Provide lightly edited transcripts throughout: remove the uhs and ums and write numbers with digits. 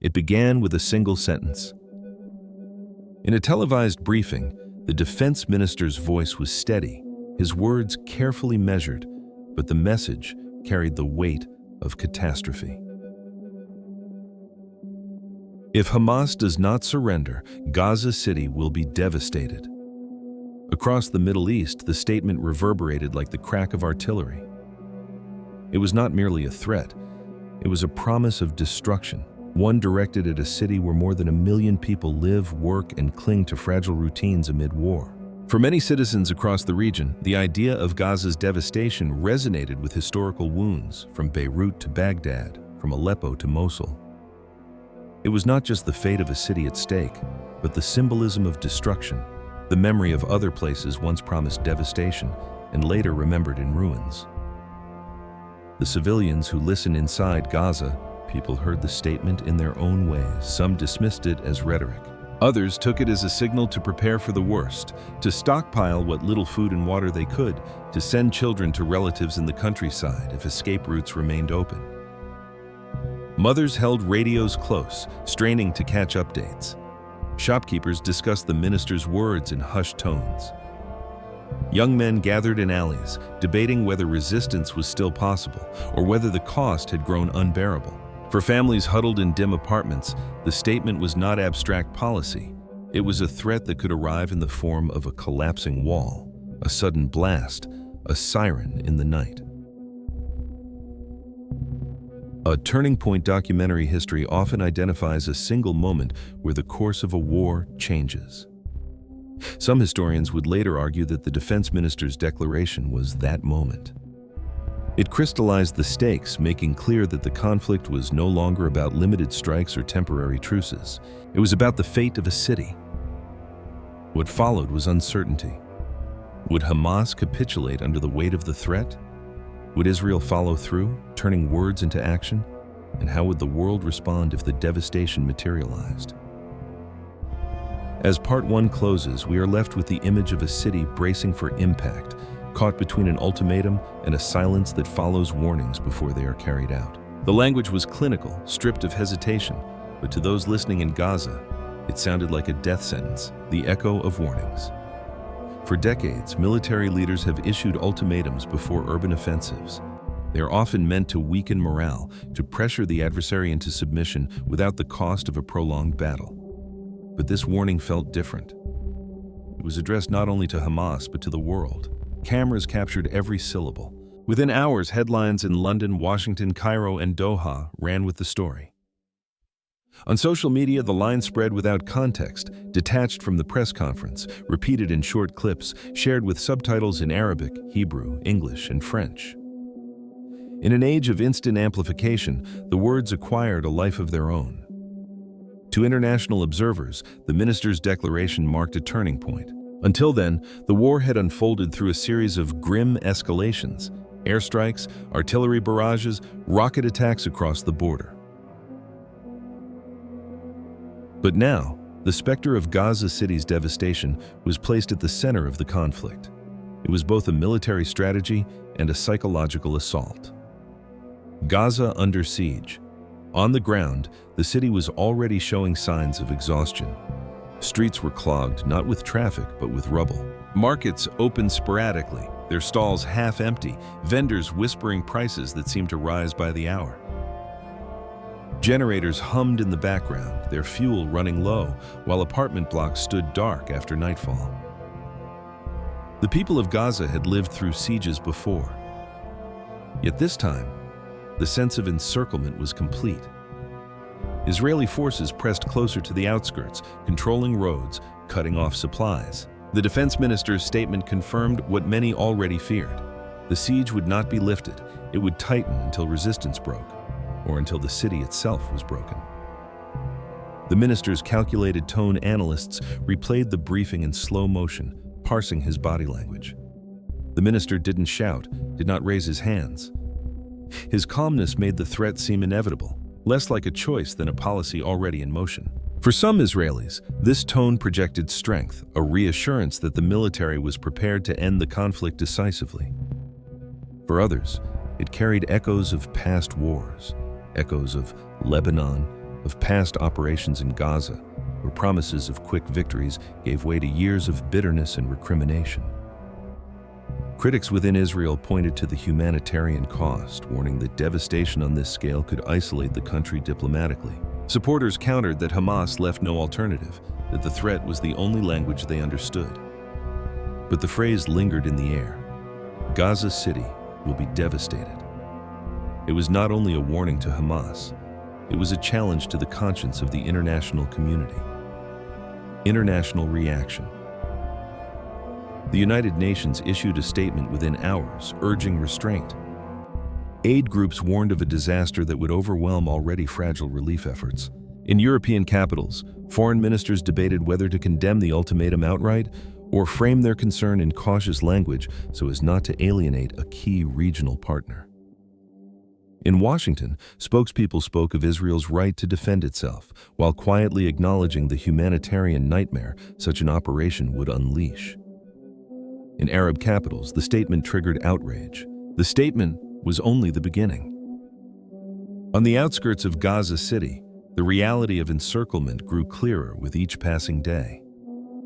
It began with a single sentence. In a televised briefing, the defense minister's voice was steady, his words carefully measured, but the message carried the weight of catastrophe. If Hamas does not surrender, Gaza City will be devastated. Across the Middle East, the statement reverberated like the crack of artillery. It was not merely a threat, it was a promise of destruction, one directed at a city where more than 1 million people live, work, and cling to fragile routines amid war. For many citizens across the region, the idea of Gaza's devastation resonated with historical wounds, from Beirut to Baghdad, from Aleppo to Mosul. It was not just the fate of a city at stake, but the symbolism of destruction, the memory of other places once promised devastation and later remembered in ruins. The civilians who listened inside Gaza, people heard the statement in their own ways. Some dismissed it as rhetoric. Others took it as a signal to prepare for the worst, to stockpile what little food and water they could, to send children to relatives in the countryside if escape routes remained open. Mothers held radios close, straining to catch updates. Shopkeepers discussed the minister's words in hushed tones. Young men gathered in alleys, debating whether resistance was still possible or whether the cost had grown unbearable. For families huddled in dim apartments, the statement was not abstract policy. It was a threat that could arrive in the form of a collapsing wall, a sudden blast, a siren in the night. A turning point documentary history often identifies a single moment where the course of a war changes. Some historians would later argue that the defense minister's declaration was that moment. It crystallized the stakes, making clear that the conflict was no longer about limited strikes or temporary truces. It was about the fate of a city. What followed was uncertainty. Would Hamas capitulate under the weight of the threat? Would Israel follow through, turning words into action? And how would the world respond if the devastation materialized? As part 1 closes, we are left with the image of a city bracing for impact, caught between an ultimatum and a silence that follows warnings before they are carried out. The language was clinical, stripped of hesitation, but to those listening in Gaza, it sounded like a death sentence, the echo of warnings. For decades, military leaders have issued ultimatums before urban offensives. They are often meant to weaken morale, to pressure the adversary into submission without the cost of a prolonged battle. But this warning felt different. It was addressed not only to Hamas, but to the world. Cameras captured every syllable. Within hours, headlines in London, Washington, Cairo, and Doha ran with the story. On social media, the line spread without context, detached from the press conference, repeated in short clips, shared with subtitles in Arabic, Hebrew, English, and French. In an age of instant amplification, the words acquired a life of their own. To international observers, the minister's declaration marked a turning point. Until then, the war had unfolded through a series of grim escalations: airstrikes, artillery barrages, rocket attacks across the border. But now, the specter of Gaza City's devastation was placed at the center of the conflict. It was both a military strategy and a psychological assault. Gaza under siege. On the ground, the city was already showing signs of exhaustion. Streets were clogged, not with traffic, but with rubble. Markets opened sporadically, their stalls half empty, vendors whispering prices that seemed to rise by the hour. Generators hummed in the background, their fuel running low, while apartment blocks stood dark after nightfall. The people of Gaza had lived through sieges before. Yet this time, the sense of encirclement was complete. Israeli forces pressed closer to the outskirts, controlling roads, cutting off supplies. The defense minister's statement confirmed what many already feared. The siege would not be lifted. It would tighten until resistance broke, or until the city itself was broken. The minister's calculated tone analysts replayed the briefing in slow motion, parsing his body language. The minister didn't shout, did not raise his hands. His calmness made the threat seem inevitable, less like a choice than a policy already in motion. For some Israelis, this tone projected strength, a reassurance that the military was prepared to end the conflict decisively. For others, it carried echoes of past wars, echoes of Lebanon, of past operations in Gaza, where promises of quick victories gave way to years of bitterness and recrimination. Critics within Israel pointed to the humanitarian cost, warning that devastation on this scale could isolate the country diplomatically. Supporters countered that Hamas left no alternative, that the threat was the only language they understood. But the phrase lingered in the air. Gaza City will be devastated. It was not only a warning to Hamas, it was a challenge to the conscience of the international community. International reaction. The United Nations issued a statement within hours, urging restraint. Aid groups warned of a disaster that would overwhelm already fragile relief efforts. In European capitals, foreign ministers debated whether to condemn the ultimatum outright or frame their concern in cautious language so as not to alienate a key regional partner. In Washington, spokespeople spoke of Israel's right to defend itself, while quietly acknowledging the humanitarian nightmare such an operation would unleash. In Arab capitals, the statement triggered outrage. The statement was only the beginning. On the outskirts of Gaza City, the reality of encirclement grew clearer with each passing day.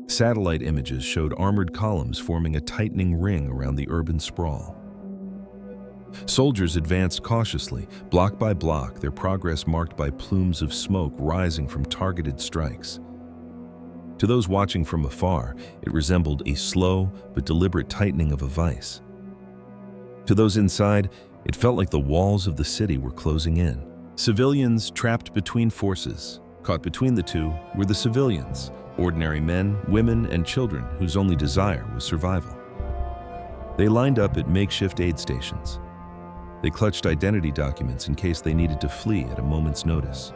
Satellite images showed armored columns forming a tightening ring around the urban sprawl. Soldiers advanced cautiously, block by block, their progress marked by plumes of smoke rising from targeted strikes. To those watching from afar, it resembled a slow but deliberate tightening of a vise. To those inside, it felt like the walls of the city were closing in. Civilians trapped between forces. Caught between the two were the civilians, ordinary men, women, and children whose only desire was survival. They lined up at makeshift aid stations. They clutched identity documents in case they needed to flee at a moment's notice.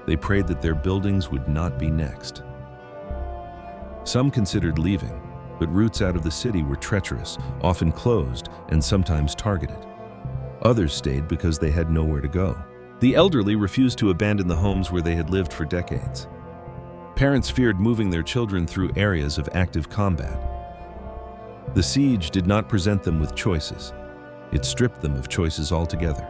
They prayed that their buildings would not be next. Some considered leaving, but routes out of the city were treacherous, often closed, and sometimes targeted. Others stayed because they had nowhere to go. The elderly refused to abandon the homes where they had lived for decades. Parents feared moving their children through areas of active combat. The siege did not present them with choices. It stripped them of choices altogether.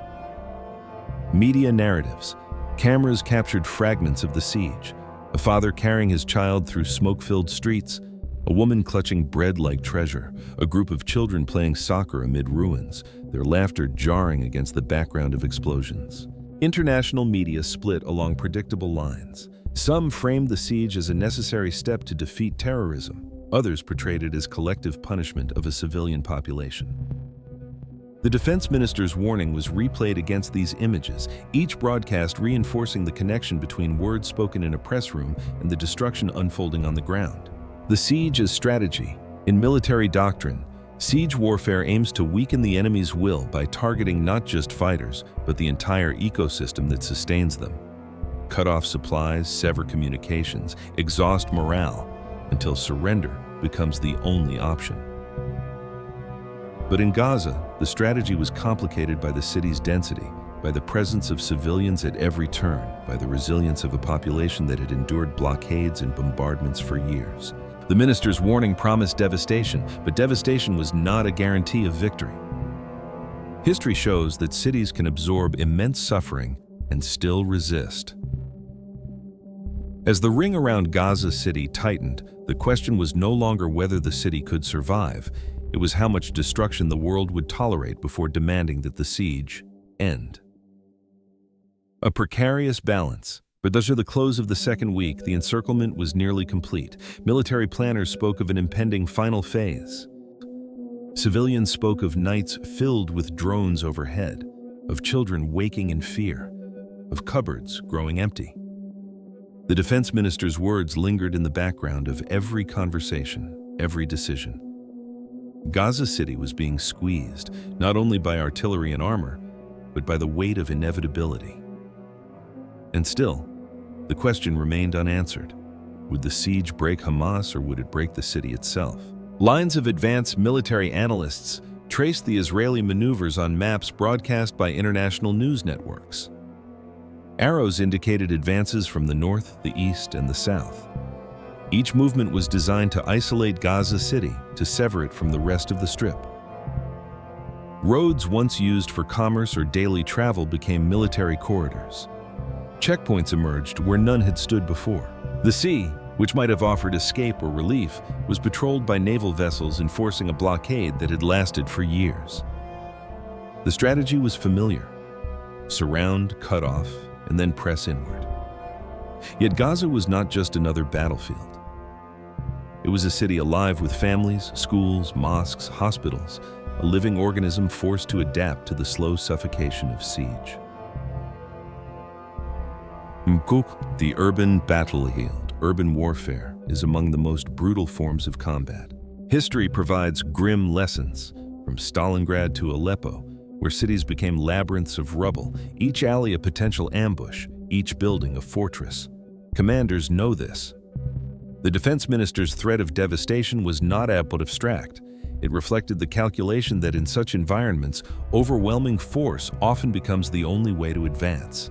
Media narratives. Cameras captured fragments of the siege. A father carrying his child through smoke-filled streets, a woman clutching bread like treasure, a group of children playing soccer amid ruins, their laughter jarring against the background of explosions. International media split along predictable lines. Some framed the siege as a necessary step to defeat terrorism. Others portrayed it as collective punishment of a civilian population. The defense minister's warning was replayed against these images, each broadcast reinforcing the connection between words spoken in a press room and the destruction unfolding on the ground. The siege as strategy. In military doctrine, siege warfare aims to weaken the enemy's will by targeting not just fighters, but the entire ecosystem that sustains them. Cut off supplies, sever communications, exhaust morale, until surrender becomes the only option. But in Gaza, the strategy was complicated by the city's density, by the presence of civilians at every turn, by the resilience of a population that had endured blockades and bombardments for years. The minister's warning promised devastation, but devastation was not a guarantee of victory. History shows that cities can absorb immense suffering and still resist. As the ring around Gaza City tightened, the question was no longer whether the city could survive. It was how much destruction the world would tolerate before demanding that the siege end. A precarious balance. But thus, at the close of the second week, the encirclement was nearly complete. Military planners spoke of an impending final phase. Civilians spoke of nights filled with drones overhead, of children waking in fear, of cupboards growing empty. The defense minister's words lingered in the background of every conversation, every decision. Gaza City was being squeezed, not only by artillery and armor, but by the weight of inevitability. And still, the question remained unanswered. Would the siege break Hamas or would it break the city itself? Lines of advanced military analysts traced the Israeli maneuvers on maps broadcast by international news networks. Arrows indicated advances from the north, the east, and the south. Each movement was designed to isolate Gaza City, to sever it from the rest of the Strip. Roads once used for commerce or daily travel became military corridors. Checkpoints emerged where none had stood before. The sea, which might have offered escape or relief, was patrolled by naval vessels enforcing a blockade that had lasted for years. The strategy was familiar: surround, cut off, and then press inward. Yet Gaza was not just another battlefield. It was a city alive with families, schools, mosques, hospitals, a living organism forced to adapt to the slow suffocation of siege. Mkuk, the urban battlefield, urban warfare, is among the most brutal forms of combat. History provides grim lessons, from Stalingrad to Aleppo, where cities became labyrinths of rubble, each alley a potential ambush, each building a fortress. Commanders know this. The defense minister's threat of devastation was not abstract. It reflected the calculation that in such environments, overwhelming force often becomes the only way to advance.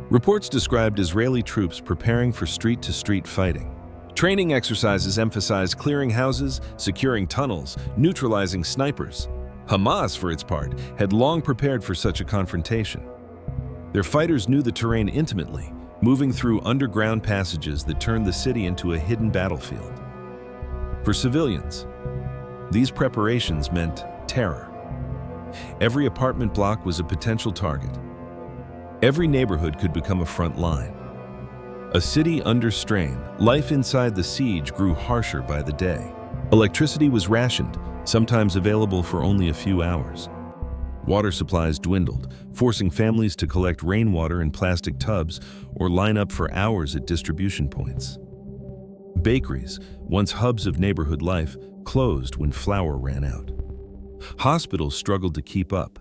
Reports described Israeli troops preparing for street-to-street fighting. Training exercises emphasized clearing houses, securing tunnels, neutralizing snipers. Hamas, for its part, had long prepared for such a confrontation. Their fighters knew the terrain intimately, moving through underground passages that turned the city into a hidden battlefield. For civilians, these preparations meant terror. Every apartment block was a potential target. Every neighborhood could become a front line. A city under strain, life inside the siege grew harsher by the day. Electricity was rationed, sometimes available for only a few hours. Water supplies dwindled, forcing families to collect rainwater in plastic tubs or line up for hours at distribution points. Bakeries, once hubs of neighborhood life, closed when flour ran out. Hospitals struggled to keep up.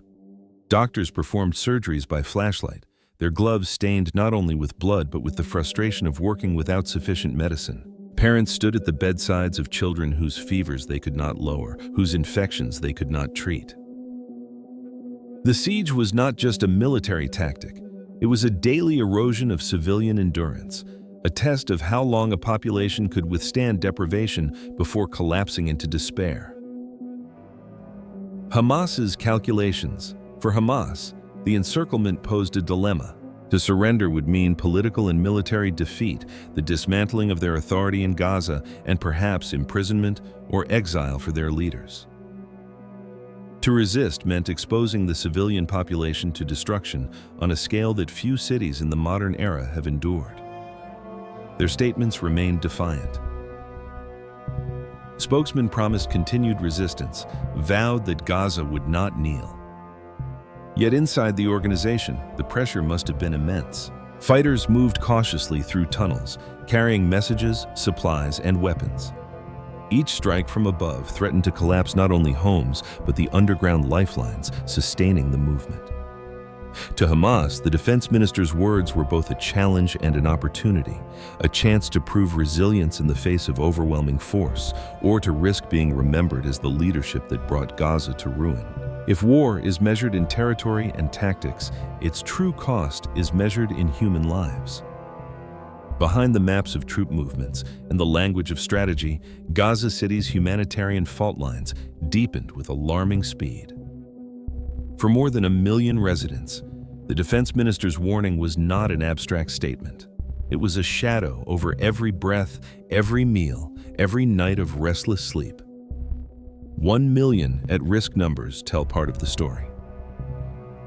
Doctors performed surgeries by flashlight, their gloves stained not only with blood but with the frustration of working without sufficient medicine. Parents stood at the bedsides of children whose fevers they could not lower, whose infections they could not treat. The siege was not just a military tactic. It was a daily erosion of civilian endurance, a test of how long a population could withstand deprivation before collapsing into despair. Hamas's calculations. For Hamas, the encirclement posed a dilemma. To surrender would mean political and military defeat, the dismantling of their authority in Gaza, and perhaps imprisonment or exile for their leaders. To resist meant exposing the civilian population to destruction on a scale that few cities in the modern era have endured. Their statements remained defiant. Spokesmen promised continued resistance, vowed that Gaza would not kneel. Yet inside the organization, the pressure must have been immense. Fighters moved cautiously through tunnels, carrying messages, supplies, and weapons. Each strike from above threatened to collapse not only homes, but the underground lifelines sustaining the movement. To Hamas, the defense minister's words were both a challenge and an opportunity, a chance to prove resilience in the face of overwhelming force, or to risk being remembered as the leadership that brought Gaza to ruin. If war is measured in territory and tactics, its true cost is measured in human lives. Behind the maps of troop movements and the language of strategy, Gaza City's humanitarian fault lines deepened with alarming speed. For more than 1 million residents, the defense minister's warning was not an abstract statement. It was a shadow over every breath, every meal, every night of restless sleep. 1 million at-risk numbers tell part of the story.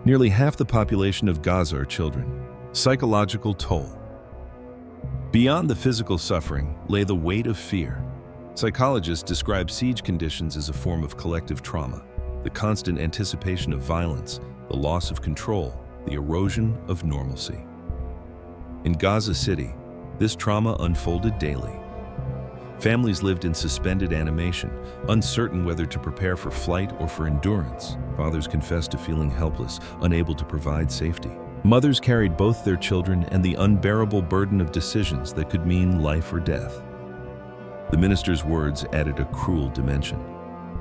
Nearly half the population of Gaza are children. Psychological toll. Beyond the physical suffering lay the weight of fear. Psychologists describe siege conditions as a form of collective trauma, the constant anticipation of violence, the loss of control, the erosion of normalcy. In Gaza City, this trauma unfolded daily. Families lived in suspended animation, uncertain whether to prepare for flight or for endurance. Fathers confessed to feeling helpless, unable to provide safety. Mothers carried both their children and the unbearable burden of decisions that could mean life or death. The minister's words added a cruel dimension.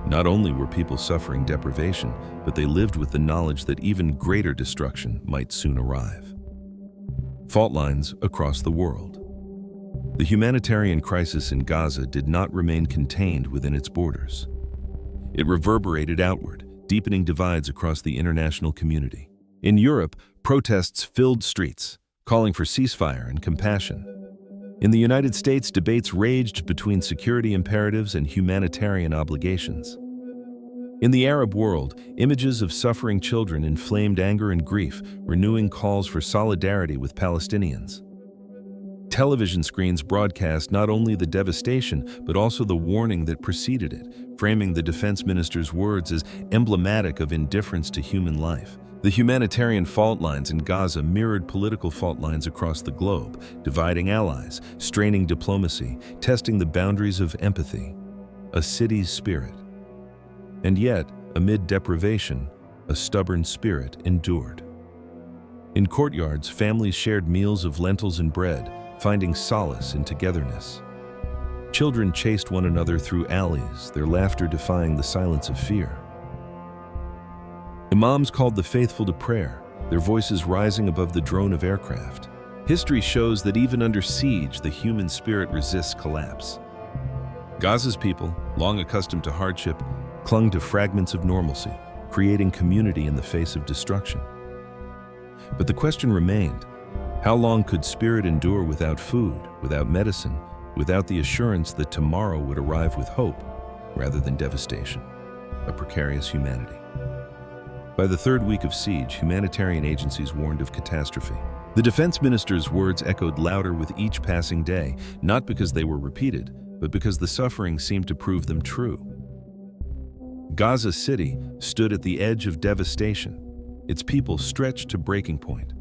Not only were people suffering deprivation, but they lived with the knowledge that even greater destruction might soon arrive. Fault lines across the world. The humanitarian crisis in Gaza did not remain contained within its borders. It reverberated outward, deepening divides across the international community. In Europe, protests filled streets, calling for ceasefire and compassion. In the United States, debates raged between security imperatives and humanitarian obligations. In the Arab world, images of suffering children inflamed anger and grief, renewing calls for solidarity with Palestinians. Television screens broadcast not only the devastation, but also the warning that preceded it, framing the defense minister's words as emblematic of indifference to human life. The humanitarian fault lines in Gaza mirrored political fault lines across the globe, dividing allies, straining diplomacy, testing the boundaries of empathy, a city's spirit. And yet, amid deprivation, a stubborn spirit endured. In courtyards, families shared meals of lentils and bread, finding solace in togetherness. Children chased one another through alleys, their laughter defying the silence of fear. Imams called the faithful to prayer, their voices rising above the drone of aircraft. History shows that even under siege, the human spirit resists collapse. Gaza's people, long accustomed to hardship, clung to fragments of normalcy, creating community in the face of destruction. But the question remained, how long could spirit endure without food, without medicine, without the assurance that tomorrow would arrive with hope, rather than devastation, a precarious humanity? By the third week of siege, humanitarian agencies warned of catastrophe. The defense minister's words echoed louder with each passing day, not because they were repeated, but because the suffering seemed to prove them true. Gaza City stood at the edge of devastation, its people stretched to breaking point.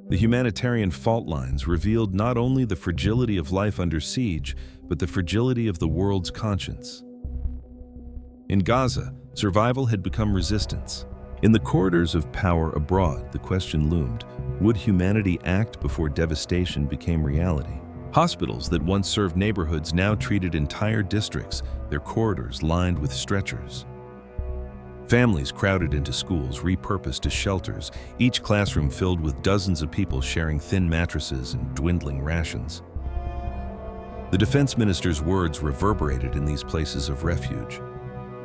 The humanitarian fault lines revealed not only the fragility of life under siege, but the fragility of the world's conscience. In Gaza, survival had become resistance. In the corridors of power abroad, the question loomed, would humanity act before devastation became reality? Hospitals that once served neighborhoods now treated entire districts, their corridors lined with stretchers. Families crowded into schools repurposed as shelters, each classroom filled with dozens of people sharing thin mattresses and dwindling rations. The defense minister's words reverberated in these places of refuge.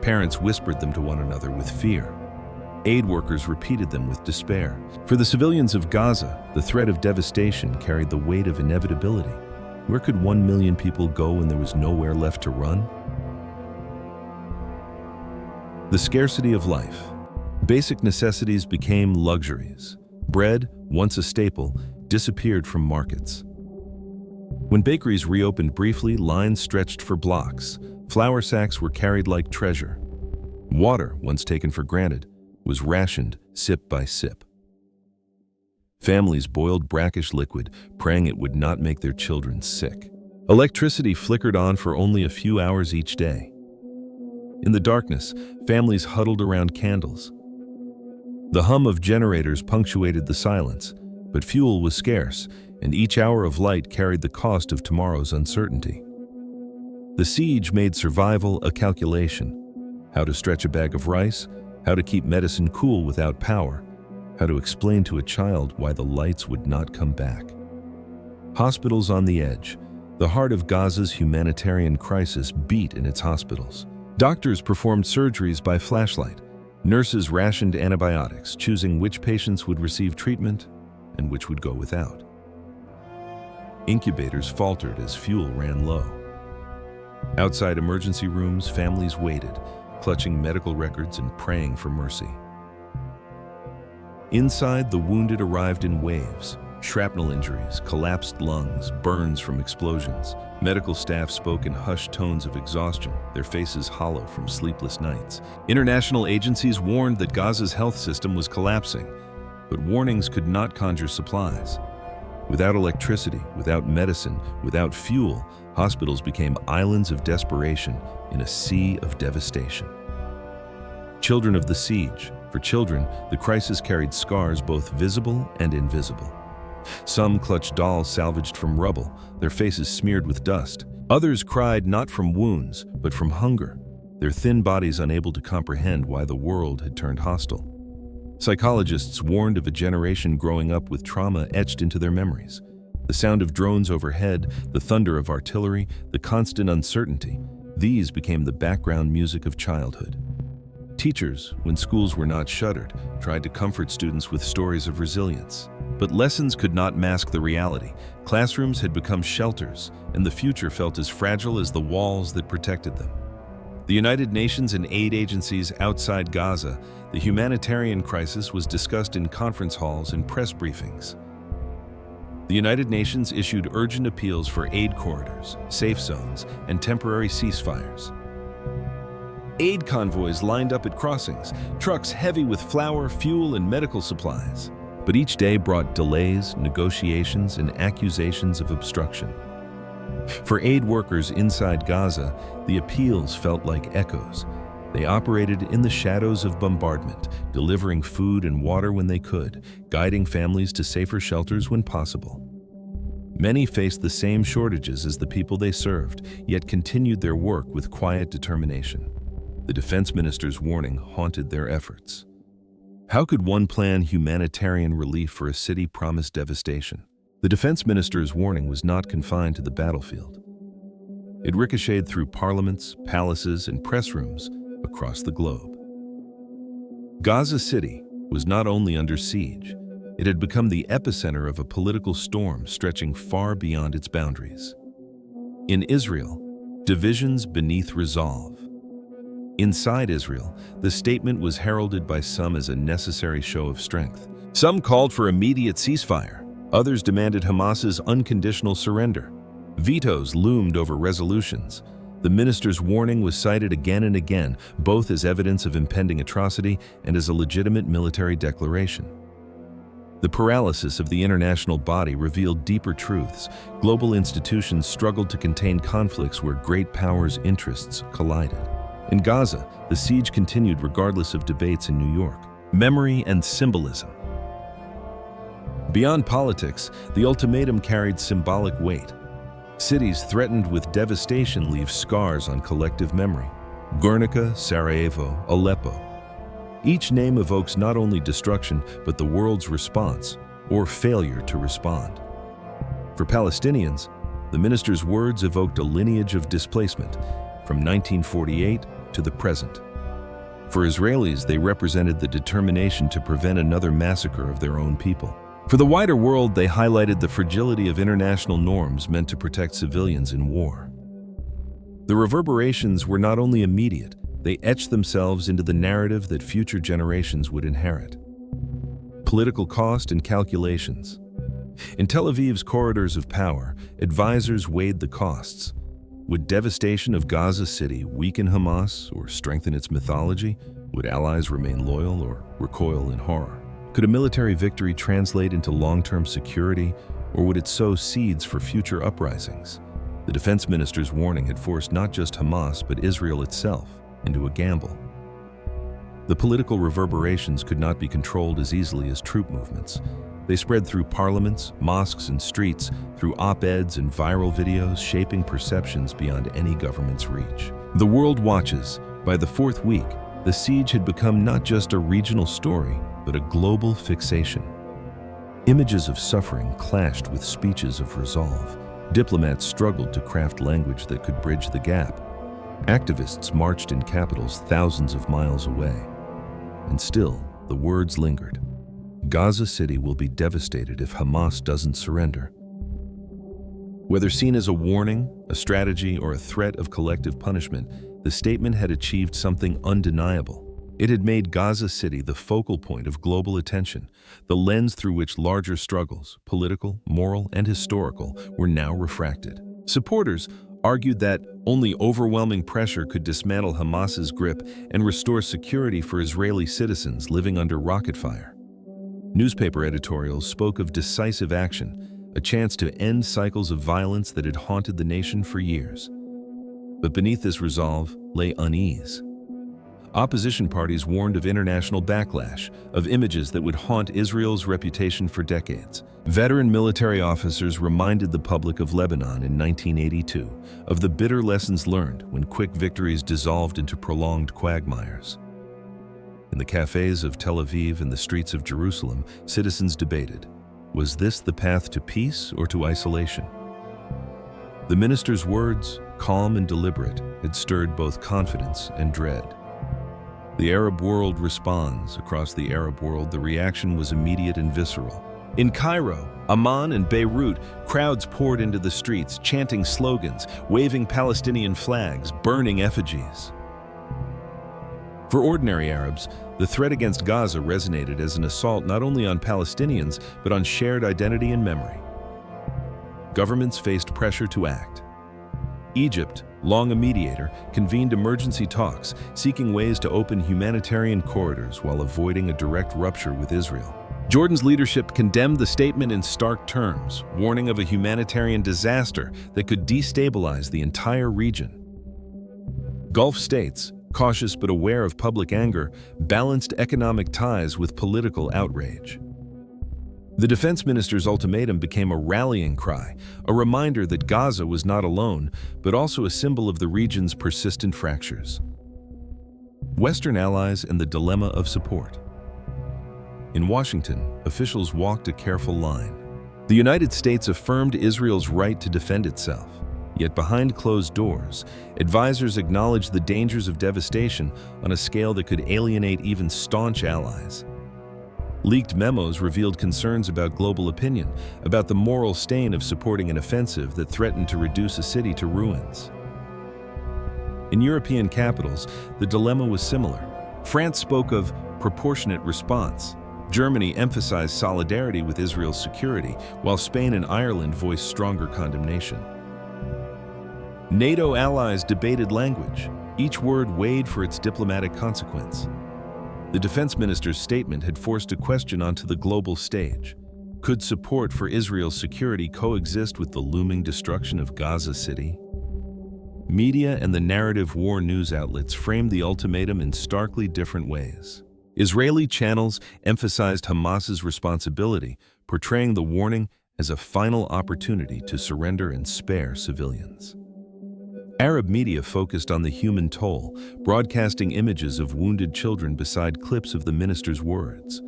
Parents whispered them to one another with fear. Aid workers repeated them with despair. For the civilians of Gaza, the threat of devastation carried the weight of inevitability. Where could 1 million people go when there was nowhere left to run? The scarcity of life. Basic necessities became luxuries. Bread, once a staple, disappeared from markets. When bakeries reopened briefly, lines stretched for blocks. Flour sacks were carried like treasure. Water, once taken for granted, was rationed sip by sip. Families boiled brackish liquid, praying it would not make their children sick. Electricity flickered on for only a few hours each day. In the darkness, families huddled around candles. The hum of generators punctuated the silence, but fuel was scarce, and each hour of light carried the cost of tomorrow's uncertainty. The siege made survival a calculation. How to stretch a bag of rice, how to keep medicine cool without power, how to explain to a child why the lights would not come back. Hospitals on the edge. The heart of Gaza's humanitarian crisis beat in its hospitals. Doctors performed surgeries by flashlight. Nurses rationed antibiotics, choosing which patients would receive treatment and which would go without. Incubators faltered as fuel ran low. Outside emergency rooms, families waited, clutching medical records and praying for mercy. Inside, the wounded arrived in waves. Shrapnel injuries, collapsed lungs, burns from explosions. Medical staff spoke in hushed tones of exhaustion, their faces hollow from sleepless nights. International agencies warned that Gaza's health system was collapsing, but warnings could not conjure supplies. Without electricity, without medicine, without fuel, hospitals became islands of desperation in a sea of devastation. Children of the siege. For children, the crisis carried scars both visible and invisible. Some clutched dolls salvaged from rubble, their faces smeared with dust. Others cried not from wounds, but from hunger, their thin bodies unable to comprehend why the world had turned hostile. Psychologists warned of a generation growing up with trauma etched into their memories. The sound of drones overhead, the thunder of artillery, the constant uncertainty, these became the background music of childhood. Teachers, when schools were not shuttered, tried to comfort students with stories of resilience. But lessons could not mask the reality. Classrooms had become shelters, and the future felt as fragile as the walls that protected them. The United Nations and aid agencies outside Gaza, the humanitarian crisis was discussed in conference halls and press briefings. The United Nations issued urgent appeals for aid corridors, safe zones, and temporary ceasefires. Aid convoys lined up at crossings, trucks heavy with flour, fuel, and medical supplies. But each day brought delays, negotiations, and accusations of obstruction. For aid workers inside Gaza, the appeals felt like echoes. They operated in the shadows of bombardment, delivering food and water when they could, guiding families to safer shelters when possible. Many faced the same shortages as the people they served, yet continued their work with quiet determination. The defense minister's warning haunted their efforts. How could one plan humanitarian relief for a city promised devastation? The defense minister's warning was not confined to the battlefield. It ricocheted through parliaments, palaces, and press rooms across the globe. Gaza City was not only under siege, it had become the epicenter of a political storm stretching far beyond its boundaries. In Israel, divisions beneath resolve. Inside Israel, the statement was heralded by some as a necessary show of strength. Some called for immediate ceasefire. Others demanded Hamas's unconditional surrender. Vetoes loomed over resolutions. The minister's warning was cited again and again, both as evidence of impending atrocity and as a legitimate military declaration. The paralysis of the international body revealed deeper truths. Global institutions struggled to contain conflicts where great powers' interests collided. In Gaza, the siege continued regardless of debates in New York. Memory and symbolism. Beyond politics, the ultimatum carried symbolic weight. Cities threatened with devastation leave scars on collective memory. Guernica, Sarajevo, Aleppo. Each name evokes not only destruction, but the world's response, or failure to respond. For Palestinians, the minister's words evoked a lineage of displacement, from 1948 to the present. For Israelis, they represented the determination to prevent another massacre of their own people. For the wider world, they highlighted the fragility of international norms meant to protect civilians in war. The reverberations were not only immediate, they etched themselves into the narrative that future generations would inherit. Political cost and calculations. In Tel Aviv's corridors of power, advisors weighed the costs. Would devastation of Gaza City weaken Hamas or strengthen its mythology? Would allies remain loyal or recoil in horror? Could a military victory translate into long-term security, or would it sow seeds for future uprisings? The defense minister's warning had forced not just Hamas but Israel itself into a gamble. The political reverberations could not be controlled as easily as troop movements. They spread through parliaments, mosques, and streets, through op-eds and viral videos, shaping perceptions beyond any government's reach. The world watches. By the fourth week, the siege had become not just a regional story, but a global fixation. Images of suffering clashed with speeches of resolve. Diplomats struggled to craft language that could bridge the gap. Activists marched in capitals thousands of miles away. And still, the words lingered. Gaza City will be devastated if Hamas doesn't surrender. Whether seen as a warning, a strategy, or a threat of collective punishment, the statement had achieved something undeniable. It had made Gaza City the focal point of global attention, the lens through which larger struggles, political, moral, and historical, were now refracted. Supporters argued that only overwhelming pressure could dismantle Hamas's grip and restore security for Israeli citizens living under rocket fire. Newspaper editorials spoke of decisive action, a chance to end cycles of violence that had haunted the nation for years. But beneath this resolve lay unease. Opposition parties warned of international backlash, of images that would haunt Israel's reputation for decades. Veteran military officers reminded the public of Lebanon in 1982, of the bitter lessons learned when quick victories dissolved into prolonged quagmires. In the cafes of Tel Aviv and the streets of Jerusalem, citizens debated, was this the path to peace or to isolation? The minister's words, calm and deliberate, had stirred both confidence and dread. The Arab world responds. Across the Arab world, the reaction was immediate and visceral. In Cairo, Amman, and Beirut, crowds poured into the streets, chanting slogans, waving Palestinian flags, burning effigies. For ordinary Arabs, the threat against Gaza resonated as an assault not only on Palestinians, but on shared identity and memory. Governments faced pressure to act. Egypt, long a mediator, convened emergency talks, seeking ways to open humanitarian corridors while avoiding a direct rupture with Israel. Jordan's leadership condemned the statement in stark terms, warning of a humanitarian disaster that could destabilize the entire region. Gulf states, cautious but aware of public anger, balanced economic ties with political outrage. The defense minister's ultimatum became a rallying cry, a reminder that Gaza was not alone, but also a symbol of the region's persistent fractures. Western allies and the dilemma of support. In Washington, officials walked a careful line. The United States affirmed Israel's right to defend itself. Yet behind closed doors, advisors acknowledged the dangers of devastation on a scale that could alienate even staunch allies. Leaked memos revealed concerns about global opinion, about the moral stain of supporting an offensive that threatened to reduce a city to ruins. In European capitals, the dilemma was similar. France spoke of proportionate response. Germany emphasized solidarity with Israel's security, while Spain and Ireland voiced stronger condemnation. NATO allies debated language. Each word weighed for its diplomatic consequence. The defense minister's statement had forced a question onto the global stage. Could support for Israel's security coexist with the looming destruction of Gaza City? Media and the narrative war news outlets framed the ultimatum in starkly different ways. Israeli channels emphasized Hamas's responsibility, portraying the warning as a final opportunity to surrender and spare civilians. Arab media focused on the human toll, broadcasting images of wounded children beside clips of the minister's words.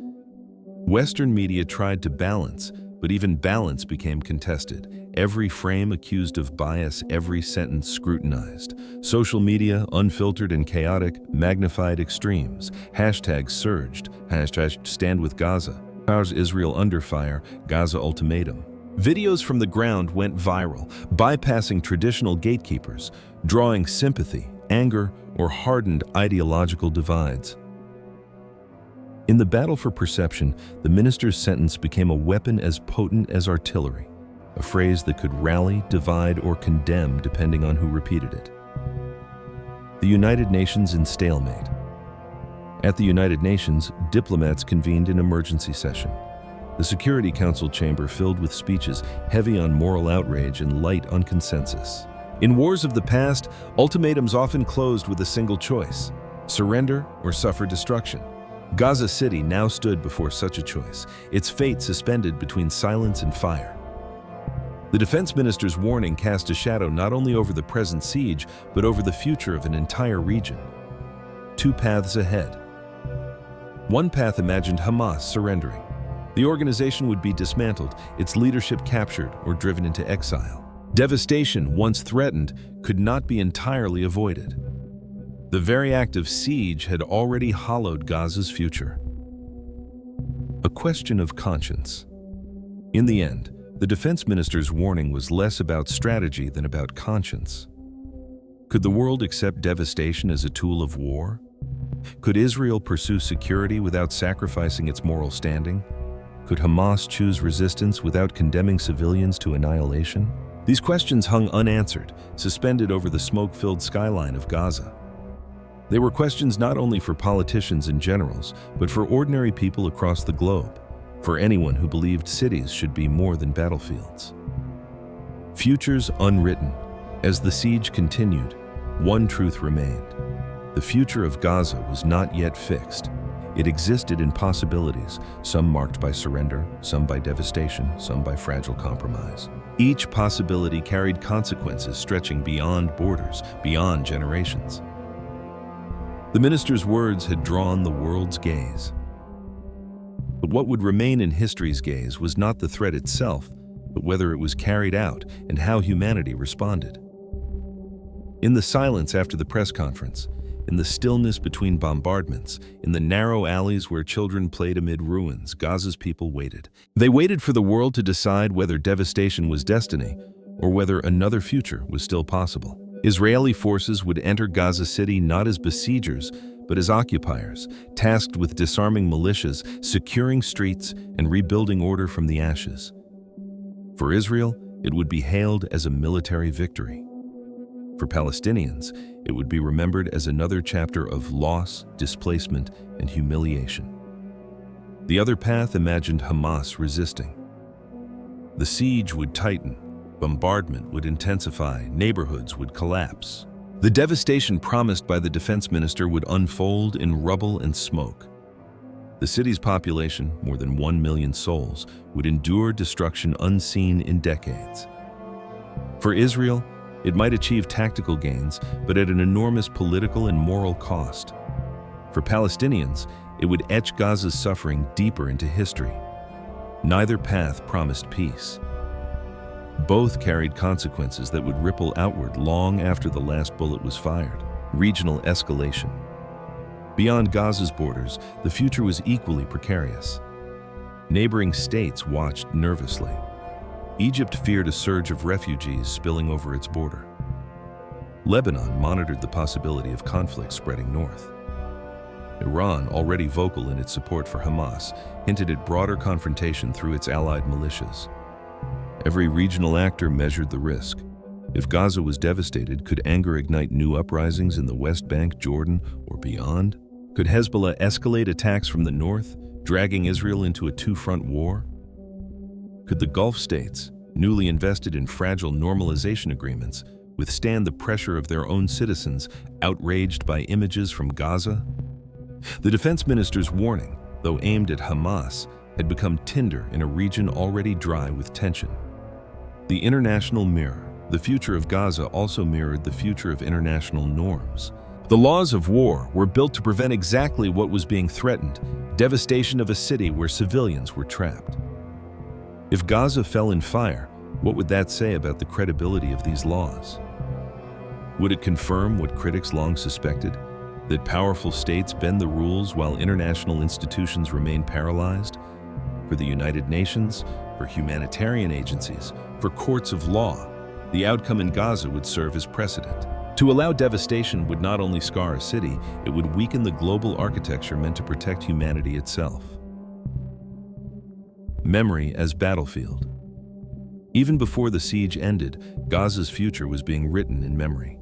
Western media tried to balance, but even balance became contested. Every frame accused of bias, every sentence scrutinized. Social media, unfiltered and chaotic, magnified extremes. Hashtags surged. Hashtag Stand with Gaza. How's Israel under fire? Gaza ultimatum. Videos from the ground went viral, bypassing traditional gatekeepers, drawing sympathy, anger, or hardened ideological divides. In the battle for perception, the minister's sentence became a weapon as potent as artillery, a phrase that could rally, divide, or condemn depending on who repeated it. The United Nations in stalemate. At the United Nations, diplomats convened an emergency session. The Security Council chamber filled with speeches heavy on moral outrage and light on consensus. In wars of the past, ultimatums often closed with a single choice: surrender or suffer destruction. Gaza City now stood before such a choice, its fate suspended between silence and fire. The defense minister's warning cast a shadow not only over the present siege, but over the future of an entire region. Two paths ahead. One path imagined Hamas surrendering. The organization would be dismantled, its leadership captured or driven into exile. Devastation, once threatened, could not be entirely avoided. The very act of siege had already hollowed Gaza's future. A question of conscience. In the end, the defense minister's warning was less about strategy than about conscience. Could the world accept devastation as a tool of war? Could Israel pursue security without sacrificing its moral standing? Could Hamas choose resistance without condemning civilians to annihilation? These questions hung unanswered, suspended over the smoke-filled skyline of Gaza. They were questions not only for politicians and generals, but for ordinary people across the globe, for anyone who believed cities should be more than battlefields. Futures unwritten. As the siege continued, one truth remained. The future of Gaza was not yet fixed. It existed in possibilities, some marked by surrender, some by devastation, some by fragile compromise. Each possibility carried consequences stretching beyond borders, beyond generations. The minister's words had drawn the world's gaze. But what would remain in history's gaze was not the threat itself, but whether it was carried out and how humanity responded. In the silence after the press conference, in the stillness between bombardments, in the narrow alleys where children played amid ruins, Gaza's people waited. They waited for the world to decide whether devastation was destiny or whether another future was still possible. Israeli forces would enter Gaza City not as besiegers, but as occupiers, tasked with disarming militias, securing streets, and rebuilding order from the ashes. For Israel, it would be hailed as a military victory. For Palestinians, it would be remembered as another chapter of loss, displacement, and humiliation. The other path imagined Hamas resisting. The siege would tighten, bombardment would intensify, neighborhoods would collapse. The devastation promised by the defense minister would unfold in rubble and smoke. The city's population, more than 1 million souls, would endure destruction unseen in decades. For Israel, it might achieve tactical gains, but at an enormous political and moral cost. For Palestinians, it would etch Gaza's suffering deeper into history. Neither path promised peace. Both carried consequences that would ripple outward long after the last bullet was fired. Regional escalation. Beyond Gaza's borders, the future was equally precarious. Neighboring states watched nervously. Egypt feared a surge of refugees spilling over its border. Lebanon monitored the possibility of conflict spreading north. Iran, already vocal in its support for Hamas, hinted at broader confrontation through its allied militias. Every regional actor measured the risk. If Gaza was devastated, could anger ignite new uprisings in the West Bank, Jordan, or beyond? Could Hezbollah escalate attacks from the north, dragging Israel into a two-front war? Could the Gulf states, newly invested in fragile normalization agreements, withstand the pressure of their own citizens, outraged by images from Gaza? The defense minister's warning, though aimed at Hamas, had become tinder in a region already dry with tension. The international mirror, the future of Gaza, also mirrored the future of international norms. The laws of war were built to prevent exactly what was being threatened: devastation of a city where civilians were trapped. If Gaza fell in fire, what would that say about the credibility of these laws? Would it confirm what critics long suspected, that powerful states bend the rules while international institutions remain paralyzed? For the United Nations, for humanitarian agencies, for courts of law, the outcome in Gaza would serve as precedent. To allow devastation would not only scar a city, it would weaken the global architecture meant to protect humanity itself. Memory as battlefield. Even before the siege ended, Gaza's future was being written in memory.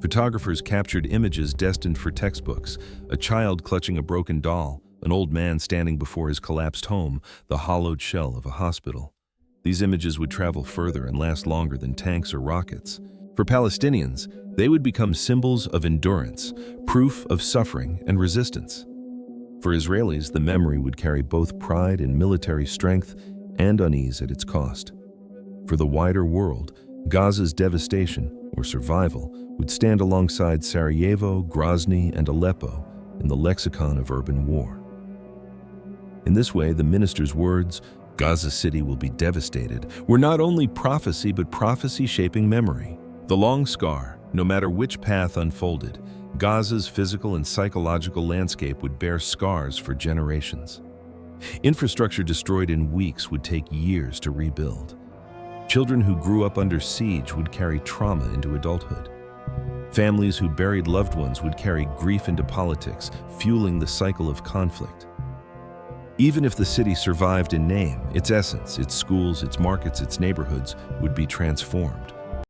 Photographers captured images destined for textbooks: a child clutching a broken doll, an old man standing before his collapsed home, the hollowed shell of a hospital. These images would travel further and last longer than tanks or rockets. For Palestinians, they would become symbols of endurance, proof of suffering and resistance. For Israelis, the memory would carry both pride in military strength and unease at its cost. For the wider world, Gaza's devastation, or survival, would stand alongside Sarajevo, Grozny, and Aleppo in the lexicon of urban war. In this way, the minister's words, "Gaza City will be devastated," were not only prophecy, but prophecy shaping memory. The long scar, no matter which path unfolded, Gaza's physical and psychological landscape would bear scars for generations. Infrastructure destroyed in weeks would take years to rebuild. Children who grew up under siege would carry trauma into adulthood. Families who buried loved ones would carry grief into politics, fueling the cycle of conflict. Even if the city survived in name, its essence, its schools, its markets, its neighborhoods would be transformed.